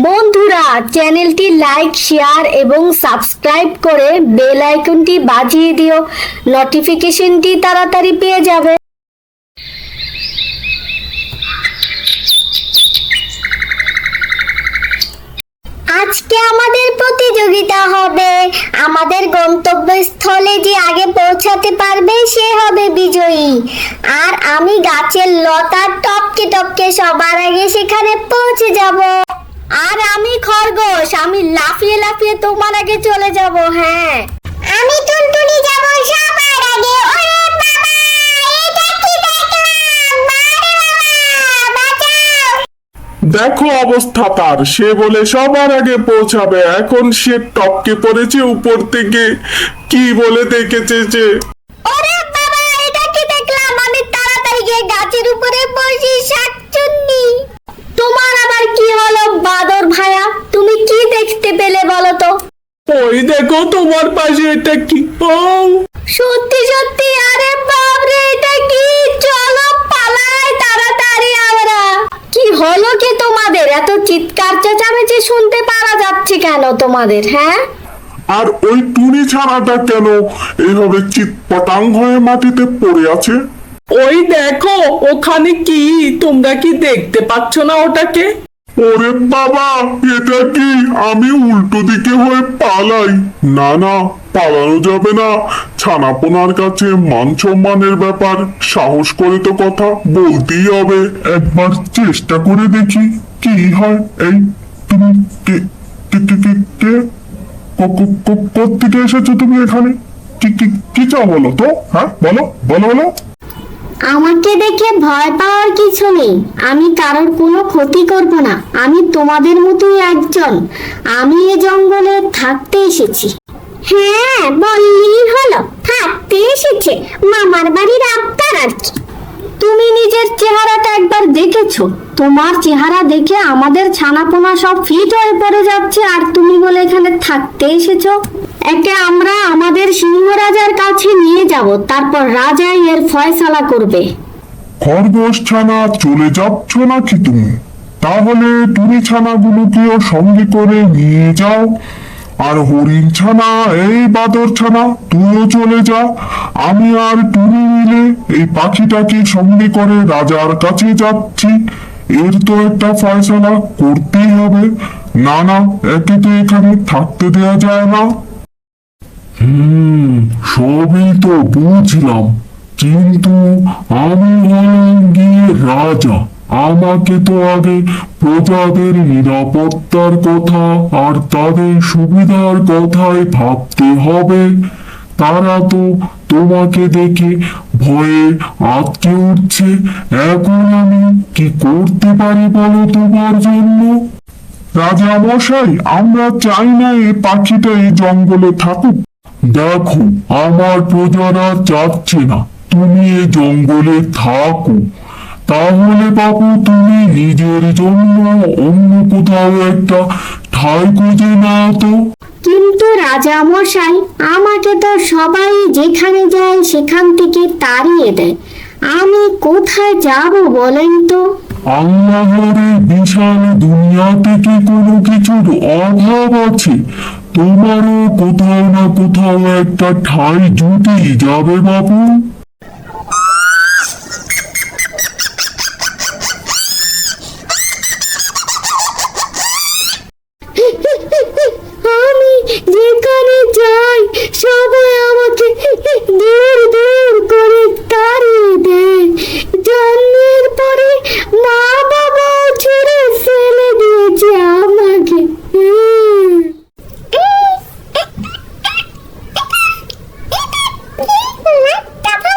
বন্ধুরা, চ্যানেলটি like, share এবং সাবস্ক্রাইব করে বেল আইকনটি বাজিয়ে দিও। নোটিফিকেশনটি তাড়াতাড়ি পেয়ে যাবে। আজকে আমাদের প্রতিযোগিতা হবে। আমাদের গন্তব্যস্থলে যে আগে পৌঁছাতে পারবে সে হবে বিজয়ী। আর আমি গাছের লতা টপকে টপকে সবার আগে সেখানে পৌঁছে যাব। আর আমি খরগোশ, আমি লাফিয়ে লাফিয়ে তোমার আগে চলে যাব। হ্যাঁ, আমি টুনটুনি যাব সবার আগে। ওরে বাবা, এটা কি দেখলাম! মারে বাবা, বাঁচাও! দেখো অবস্থা তার, সে বলে সবার আগে পৌঁছাবে, এখন সে টপকে পড়েছে উপর থেকে। কি বলে দেখেছে যে ওরে বাবা, এটা কি দেখলাম! আমি তাড়াতাড়ি গিয়ে গাছের উপরে বসি। শাকচুন্নি, তোমার আবার কি হলো বাদর ভাইয়া? তুমি কি দেখতে পেলে বলো তো? ওই দেখো তোমার পাশে এটা কি? ও সত্যি সত্যি! আরে বাপ রে, এটা কি! চলো পালাই তাড়াতাড়ি আমরা। কি হলো কি তোমাদের? এত চিৎকার চেঁচামেচি শুনতে পারা যাচ্ছে কেন তোমাদের? হ্যাঁ, আর ওই টুনি ছানাটা কেন এইভাবে চিৎপটাং হয়ে মাটিতে পড়ে আছে? ওই দেখো ওখানে কি, তোমরা কি দেখতে পাচ্ছ না ওটাকে? ওরে বাবা, এটা কি? আমি উল্টো দিকে হয়ে পালাই। না না, পালানো যাবে না। ছানাপোনার কাছে মান সম্মানের ব্যাপার, সাহস করে তো কথা বলতেই হবে। একবার চেষ্টা করে দেখি কি হয়। এই তুমি কে কে কে কে কে? কোত্থেকে এসেছো তুমি এখানে? কি কি কি চাও বলো তো? হ্যাঁ, বলো বলো বলো। আমাকে দেখে ভয় পাওয়ার কিছু নেই। আমি কারোর কোনো ক্ষতি করব না। আমি তোমাদের মতোই একজন। আমি এ জঙ্গলে থাকতে এসেছি। হ্যাঁ, বললেই হলো, থাকতে এসেছে। মামার বাড়ির আবদার আর কি। তুমি নিজের চেহারাটা একবার দেখেছো? তোমার চেহারা দেখে আমাদের ছানাপোনা সব ফিট হয়ে পড়ে যাচ্ছে, আর তুমি বলে এখানে থাকতে এসেছো। একে আমরা আমাদের সিংহ রাজার কাছে নিয়ে যাব, তারপর রাজাই এর ফয়সালা করবে। খরগোশ ছানা, চলে যাচ্ছ নাকি তুমি? তাহলে টুনি ছানাগুলোকেও সঙ্গে করে নিয়ে যাও। আর হরিণ ছানা, এই বাদর ছানা, তুইও চলে যা। আমি আর টুনি মিলে এই পাখিটাকে সঙ্গে করে রাজার কাছে যাচ্ছি। এর তো একটা ফয়সালা করতেই হবে। না না, একে তো এখানে থাকতে দেয়া যায় না। সবই তো বুঝলাম, কিন্তু আমি হলাম গিয়ে রাজা। আমাকে তো আগে প্রজাদের নিরাপত্তার কথা আর তাদের সুবিধার কথাই ভাবতে হবে। তারা তো তোমাকে দেখে ভয়ে আঁতকে উঠছে। এখন আমি কি করতে পারি বলো তোমার জন্য? রাজা মশাই, আমরা চাই না এই পাখিটা এই জঙ্গলে থাকুক। দেখো, আমার প্রজারা চাচ্ছে না তুমি এ জঙ্গলে থাকো। তাহলে বাবু, তুমি নিজের জন্য অন্য কোথাও একটা ঠাঁই খুঁজে নাও তো। কিন্তু রাজা মশাই, আমাকে তো সবাই যেখানে যায় সেখান থেকে তাড়িয়ে দেয়। আমি কোথায় যাব বলেন তো? আল্লাহর এই বিশাল দুনিয়াতে কি কোনো কিছুর অভাব আছে? তোমারও কোথাও না কোথাও একটা ঠাঁই জুটেই যাবে বাবু। আমি যেখানে যাই সবাই আমাকে দূর দূর করে তাড়িয়ে দেয়। জন্মের পরে মা বাবা ছেড়ে ফেলে দিয়েছে আমাকে। তখন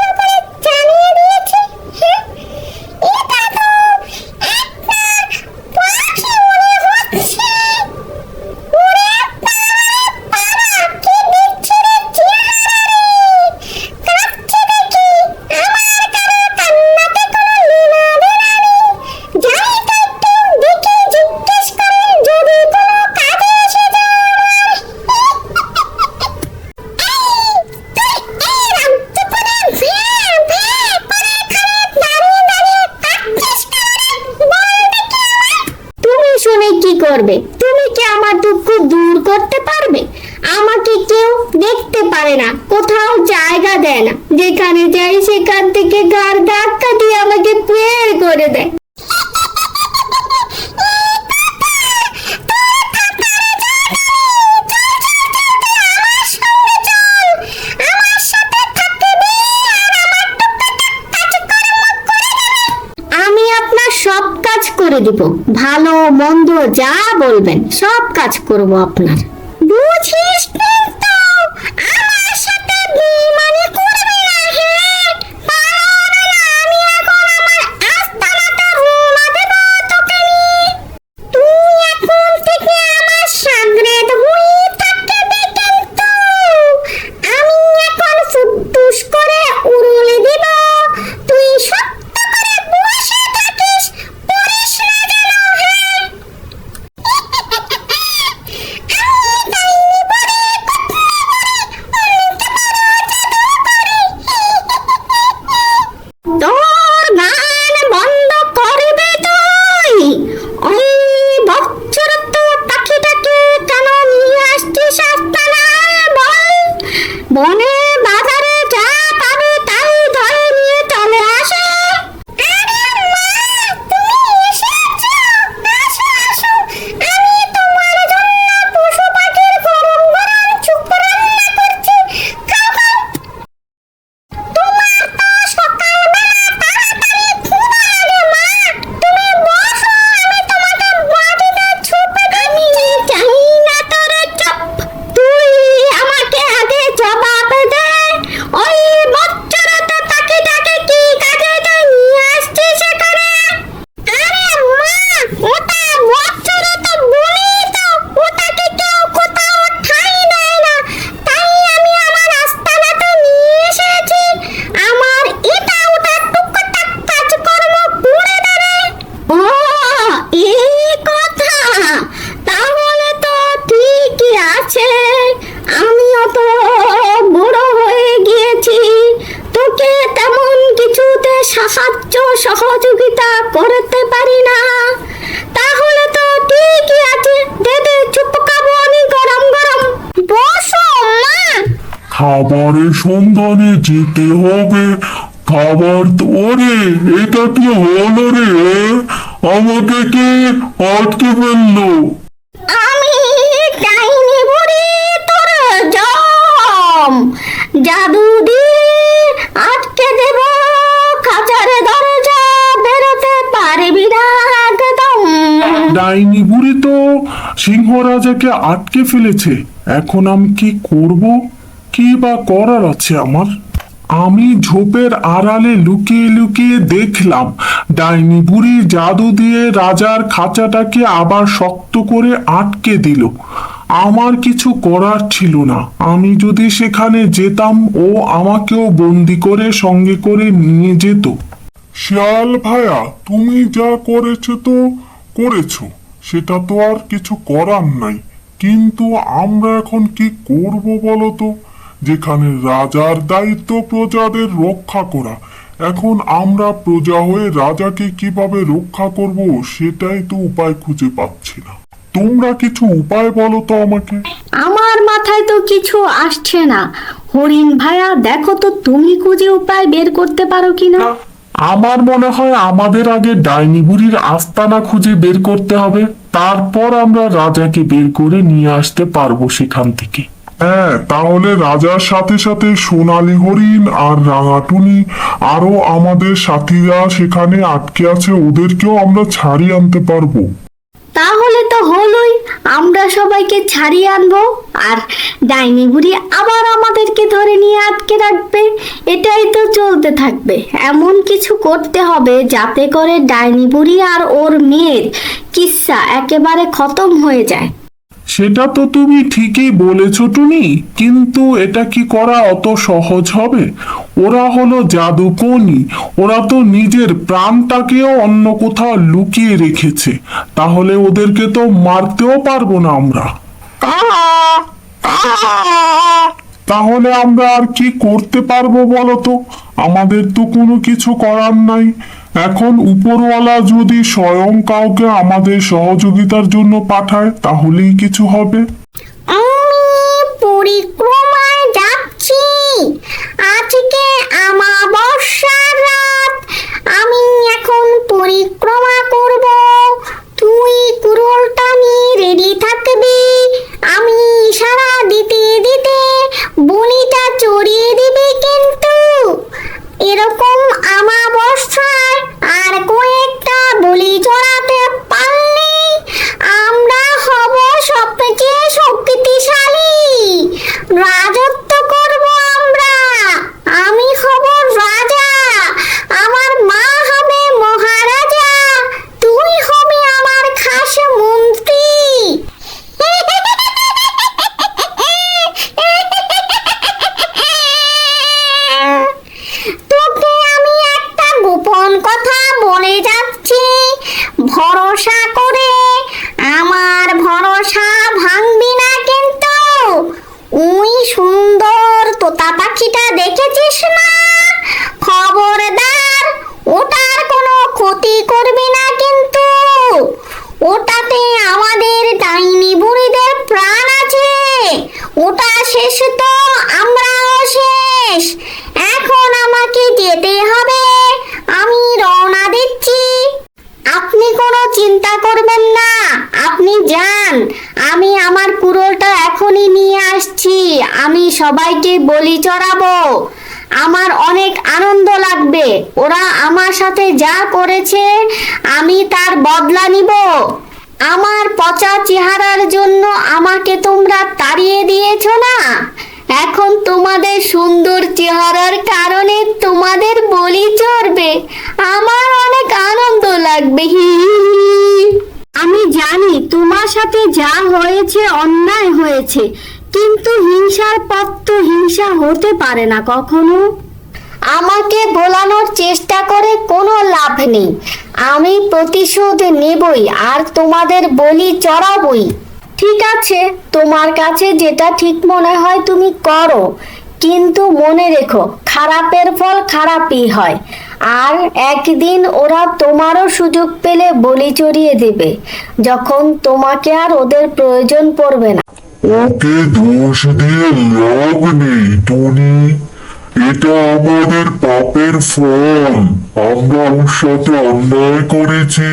করবে? তুমি কি আমার দুঃখ দূর করতে পারবে? আমাকে কেউ দেখতে পারে না, কোথাও জায়গা দেয় না, যেখানে যাই সেখান থেকে ঘাড় ধাক্কা দিয়ে আমাকে বের করে দেয়। আমি আপনার সব কাজ করে দিব, ভালো মন্দ যা বলবেন সব কাজ করব আপনার। বুঝিস তো, আমার সাথে বেইমানি করবি না। হ্যাঁ, পারবে না। আমি এখন আমার আস্তানাতে রওনা দেব তোকে নিয়ে। তুই এখন থেকে আমার সাগরেদ হয়ে থাকবি, কিন্তু আমি এখন ফুটুস করে উড়ুলে দিব। তুই সত্য করে বসে থাকিস, পড়িস না যেন। হ্যাঁ, তোর গান বন্ধ করবি তুই? ওই বচ্চরত পাখিটাকে কেন নিয়ে আসছিস আস্তানায় বল? বনে বাজারে যা পাবে তাই ধরে নিয়ে চলে আসে। আরে মা, তুমি এসেছো? আসো আসো, আমি তোমার জন্য পশু পাখির গরম গরম চুপ রান্না করছি, খাও খাও। তোমার তো সকালবেলা তাড়াতাড়ি ক্ষুধা লাগে মা, তুমি বসো, আমি তোমাকে বাটিতে ছুপে আমি চাই না তোর চপ। তুই আমাকে আগে জবাব দে, ওই বচ্চরত পাখিটাকে কি কাজে তুই নিয়ে আসছিস এখানে? আরে মা, ওটা বচ্চরত বলি তো, ওটাকে কেউ কোথাও ঠাঁই দেয় না, তাই আমি আমার আস্তানাতে নিয়ে এসেছি। আমার এটা ওটা টুকটাক কাজকর্ম করে দেবে। ও, এই কথা, তাহলে তো ঠিকই আছে। আমিও তো বড় হয়ে গিয়েছি, তোকে তেমন কিছুতে সাহায্য সহযোগিতা করতে পারি না। তাহলে তো ঠিকই আছে, দে দে, চুপ খাবো আমি গরম গরম। বসো মা। খাবারের সন্ধানে যেতে হবে। খাবার তো, ওরে এটা কি হলো রে? আমাকে কে আটকে ফেললো? আমি ডাইনি বুড়ি, তোর জম। জাদু দিয়ে আটকে দেব খাঁচার দরজা, বেরোতে পারবি না একদম। ডাইনি বুড়ি তো সিংহ রাজাকে আটকে ফেলেছে। এখন আমি কি করব? কি বা করার আছে আমার? আমি ঝোপের আড়ালে লুকিয়ে লুকিয়ে দেখলাম ডাইনি বুড়ি জাদু দিয়ে রাজার খাঁচাটাকে আবার শক্ত করে আটকে দিল। আমার কিছু করার ছিল না। আমি যদি সেখানে যেতাম, ও আমাকেও বন্দি করে সঙ্গে করে নিয়ে যেত। শিয়াল ভাইয়া, তুমি যা করেছো তো করেছো, সেটা তো আর কিছু করার নাই। কিন্তু আমরা এখন কি করব বলো তো? যেখানে রাজার দায়িত্ব প্রজাদের রক্ষা করা, এখন আমরা প্রজা হয়ে রাজাকে কিভাবে রক্ষা করব সেটাই তো উপায় খুঁজে পাচ্ছি না। তোমরা কিছু উপায় বলো তো আমাকে। আমার মাথায় তো কিছু আসছে না। হরিণ ভাইয়া, দেখো তো তুমি খুঁজে উপায় বের করতে পারো কিনা। আমার মনে হয় আমাদের আগে ডাইনি বুড়ির আস্তানা খুঁজে বের করতে হবে, তারপর আমরা রাজাকে বের করে নিয়ে আসতে পারবো সেখান থেকে। হ্যাঁ, তাহলে রাজার সাথে সাথে সোনালী হরিণ আর রাঙাটুনি আরো আমাদের সাথীরা সেখানে আটকে আছে, ওদেরকেও আমরা ছাড়িয়ে আনতে পারবো। তাহলে তো হলোই, আমরা সবাইকে ছাড়িয়ে আনবো, আর ডাইনি বুড়ি আবার আমাদেরকে ধরে নিয়ে আটকে রাখবে। এটাই তো চলতে থাকবে। এমন কিছু করতে হবে যাতে করে ডাইনি বুড়ি আর ওর মেয়ের কিস্সা একেবারে খতম হয়ে যায়। সেটা তো তুমি ঠিকই বলেছ টুনি, কিন্তু এটা কি করা অত সহজ হবে? ওরা হলো জাদুকনি, ওরা তো নিজের প্রাণটাকেও অন্য কোথাও লুকিয়ে রেখেছে। তাহলে ওদেরকে তো মারতেও পারবো না আমরা। তাহলে আমরা আর কি করতে পারবো বলো তো? আমাদের তো কোনো কিছু করার নাই। এখন উপরওয়ালা যদি স্বয়ং কাউকে আমাদের সহযোগিতার জন্য পাঠায় তাহলেই কিছু হবে। আমি পরিক্রমায় যাচ্ছি, আজকে আমাবস্যার রাত, আমি এখন পরিক্রমা করব। তুই কুড়োলটা নিয়ে রেডি থাকবি, আমি ইশারা দিতে দিতে বলিটা চড়িয়ে দিবি। কিন্তু এরকম আমাবস্যায় আর কয়েকটা বলি চড়াতে পারলে আমরা হব সবচেয়ে শক্তিশালী, রাজত্ব করব আমরা। আমি হব রাজা, আমার মা হবে মহারাজা, তুই হবে আমার খাস মন্ত্রী। তোকে আমি একটা গোপন কথা বলে যাচ্ছি, ভরসা করে, আমার ভরসা ভাঙবি না কিন্তু। ওই সুন্দর তোতা পাখিটা দেখেছিস না? খবরদার, ওটার কোনো ক্ষতি করবি না কিন্তু। ওটাতে আমাদের ডাইনি বুড়িদের প্রাণ আছে, ওটা শেষ তো আমরাও শেষ। এখন আমাকে যেতে হবে, আমি রওনা দিচ্ছি। আপনি কোনো চিন্তা করবেন না, আপনি যান, আমি আমার কুড়োলটা এখনই নিয়ে আসছি। আমি সবাইকে বলি চড়াবো, আমার অনেক আনন্দ লাগবে। ওরা আমার সাথে যা করেছে আমি তার বদলা নিব। আমার পচা চেহারার জন্য আমাকে তোমরা তাড়িয়ে দিয়েছো না, এখন তোমাদের সুন্দর চেহারার কারণে তোমাদের বলি চড়বে, আমার অনেক আনন্দ লাগবে। হি হি হি। আমি জানি তোমার সাথে যা হয়েছে অন্যায় হয়েছে, কিন্তু হিংসার পথ তো হিংসা হতে পারে না কখনো। আমাকে ভোলানোর চেষ্টা করে কোনো লাভ নেই, আমি প্রতিশোধ নেবই আর তোমাদের বলি চড়াবই। ঠিক আছে, তোমার কাছে যেটা ঠিক মনে হয় তুমি করো, কিন্তু মনে রেখো খারাপের ফল খারাপই হয়। আর একদিন ওরা তোমারও সুযোগ পেলে বলি চড়িয়ে দেবে, যখন তোমাকে আর ওদের প্রয়োজন পড়বে না। ওকে দোষ দিয়ে লাভ নেই টনি, এটা আমাদের পাপের ফল। আমরা ওর সাথে অন্যায় করেছি,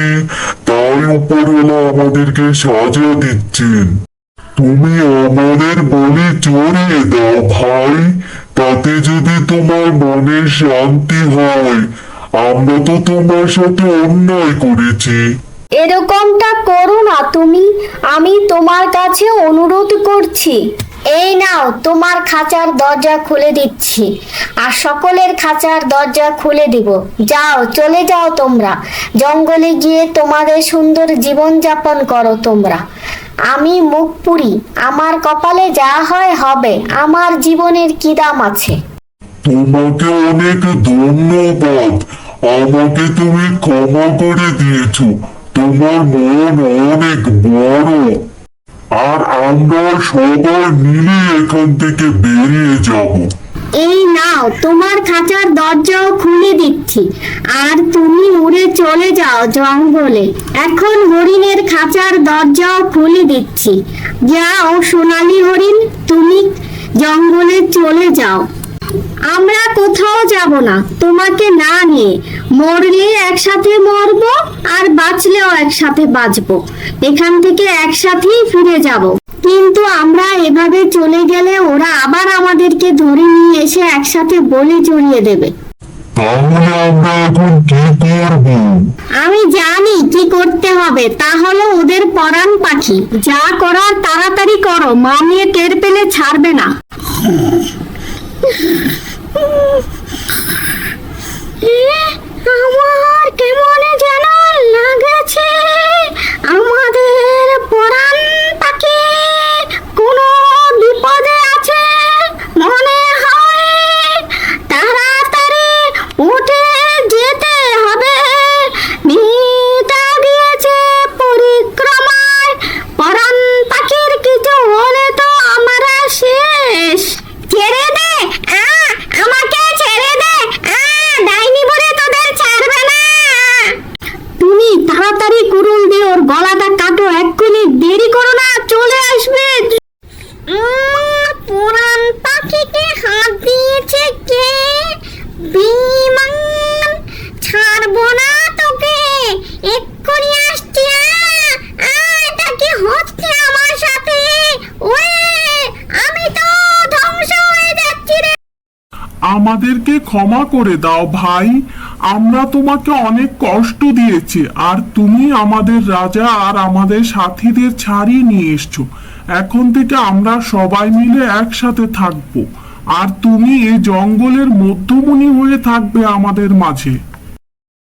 তাই উপরওয়ালা আমাদেরকে সাজা দিচ্ছেন। তুমি আমাদের বলি চড়িয়ে দাও ভাই, তাতে যদি তোমার মনে শান্তি হয়। আমরা তো তোমার সাথে অন্যায় করেছি। এরকমটা করো না তুমি, আমি তোমার কাছে অনুরোধ করছি। এই নাও, তোমার খাঁচার দরজা খুলে দিচ্ছি, আর সকলের খাঁচার দরজা খুলে দিব। যাও, চলে যাও তোমরা, জঙ্গলে গিয়ে তোমাদের সুন্দর জীবন যাপন করো তোমরা। আমি মুখ পুরি, আমার কপালে যা হয় হবে, আমার জীবনের কি দাম আছে। তোমাকে অনেক ধন্যবাদ, আমাকে তুমি ক্ষমা করে দিয়েছো। তোমার মন অনেক বড়। আর আমরা সবাই মিলে এখান থেকে বেরিয়ে যাব। এই নাও, তোমার খাঁচার দরজাও খুলে দিচ্ছি, আর তুমি উড়ে চলে যাও জঙ্গলে। এখন হরিণের খাঁচার দরজাও খুলে দিচ্ছি। যাও সোনালী হরিণ, তুমি জঙ্গলে চলে যাও। আমরা কোথাও যাব না তোমাকে না নিয়ে। মরলে একসাথে মরবো, আর বাঁচলেও একসাথে বাঁচবো। এখান থেকে একসাথেই ফিরে যাব। কিন্তু আমরা এভাবে চলে গেলে ওরা আবার আমাদেরকে ধরে নিয়ে এসে একসাথে বলি চড়িয়ে দেবে। তাহলে আমরা এখন কি করব? আমি জানি কি করতে হবে, তা হলো ওদের পরাণ পাখি। যা করার তাড়াতাড়ি করো, মামিয়ে টের পেলে ছাড়বে না। আমার কেমন যেন লাগছে, আমাদের পরাণ পাখি কোনো বিপদে আছে মনে হয়। তাড়াতাড়ি উঠে যেতে হবে। মিতা গিয়েছে পরিক্রমায়, পরাণ পাখির কিছু হলে তো আমরা শেষ। ছেড়ে দে, আমাকে ছেড়ে আমাদেরকে ক্ষমা করে দাও ভাই। আমরা তোমাকে অনেক কষ্ট দিয়েছি, আর তুমি আমাদের রাজা আর আমাদের সাথীদের ছাড়িয়ে নিয়ে এসছো। এখন থেকে আমরা সবাই মিলে একসাথে থাকবো, আর তুমি এই জঙ্গলের মধ্যমণি হয়ে থাকবে আমাদের মাঝে।